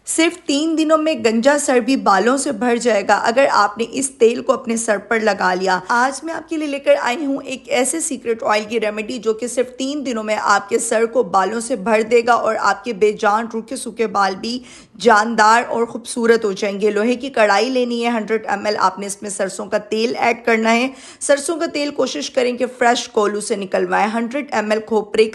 सिर्फ 3 दिनों में गंजा सर भी बालों से भर जाएगा अगर आपने इस तेल को अपने सर पर लगा लिया। आज मैं आपके लिए लेकर आई हूँ एक ऐसे सीक्रेट ऑयल की रेमेडी जो कि सिर्फ 3 दिनों में आपके सर को बालों से भर देगा और आपके बेजान रूखे सूखे बाल भी जानदार और खूबसूरत हो जाएंगे। लोहे की कढ़ाई लेनी है 100 ml। आपने इसमें सरसों का तेल ऐड करना है। सरसों का तेल कोशिश करें कि फ्रेश कोल्हू से निकलवाएं। 100 ml खोपरे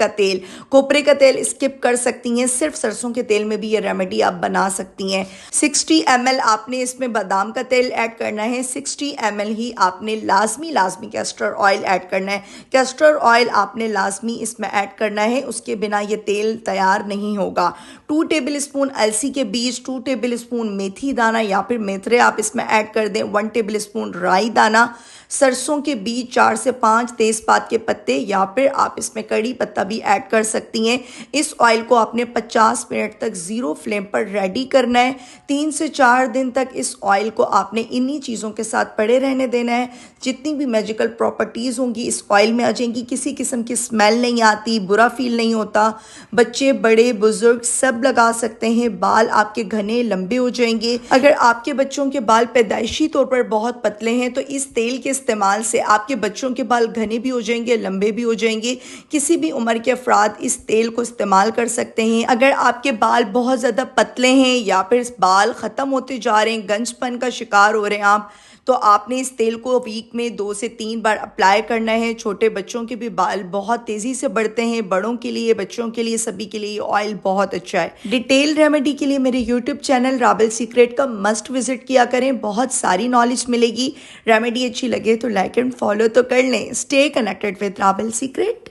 का तेल स्किप कर सकती हैं, सिर्फ सरसों के तेल में भी ये रेमेडी आप बना सकती हैं। 60 ml आपने इसमें बादाम का तेल ऐड करना है। 60 ml ही आपने लाजमी कैस्टर ऑयल ऐड करना है। कैस्टर ऑयल आपने लाजमी इसमें ऐड करना है, उसके बिना ये तेल तैयार नहीं होगा। 2 टेबलस्पून अलसी के बीज, 2 टेबलस्पून मेथी दाना या फिर मेथरे आप इसमें ऐड कर दें। 1 टेबलस्पून राई दाना, सरसों के बीज, 4 से 5 तेजपात के पत्ते या फिर आप इसमें कड़ी पत्ता भी ऐड कर सकती हैं। इस ऑयल को आपने 50 मिनट तक ज़ीरो फ्लेम पर रेडी करना है। 3 से 4 दिन तक इस ऑयल को आपने इन्हीं चीज़ों के साथ पड़े रहने देना है। जितनी भी मैजिकल प्रॉपर्टीज़ होंगी इस ऑयल में आ जाएंगी। किसी किस्म की स्मेल नहीं आती, बुरा फील नहीं होता। बच्चे, बड़े, बुजुर्ग सब लगा सकते हैं। बाल आपके घने लंबे हो जाएंगे। अगर आपके बच्चों के बाल पैदाइशी तौर पर बहुत पतले हैं तो इस तेल के इस्तेमाल से आपके बच्चों के बाल घने भी हो जाएंगे, लंबे भी हो जाएंगे। किसी भी उम्र के अफराद इस तेल को इस्तेमाल कर सकते हैं। अगर आपके बाल बहुत ज़्यादा पतले हैं या फिर बाल ख़त्म होते जा रहे हैं, गंजपन का शिकार हो रहे हैं आप, तो आपने इस तेल को वीक में 2 से 3 बार अप्लाई करना है। छोटे बच्चों के भी बाल बहुत तेज़ी से बढ़ते हैं। बड़ों के लिए, बच्चों के लिए, सभी के लिए ऑयल बहुत अच्छा है। डिटेल रेमेडी के लिए मेरे यूट्यूब चैनल राबेल सीक्रेट का मस्ट विजिट किया करें, बहुत सारी नॉलेज मिलेगी। रेमेडी अच्छी लगे तो लाइक एंड फॉलो तो कर लें। Stay connected with Rebel secret.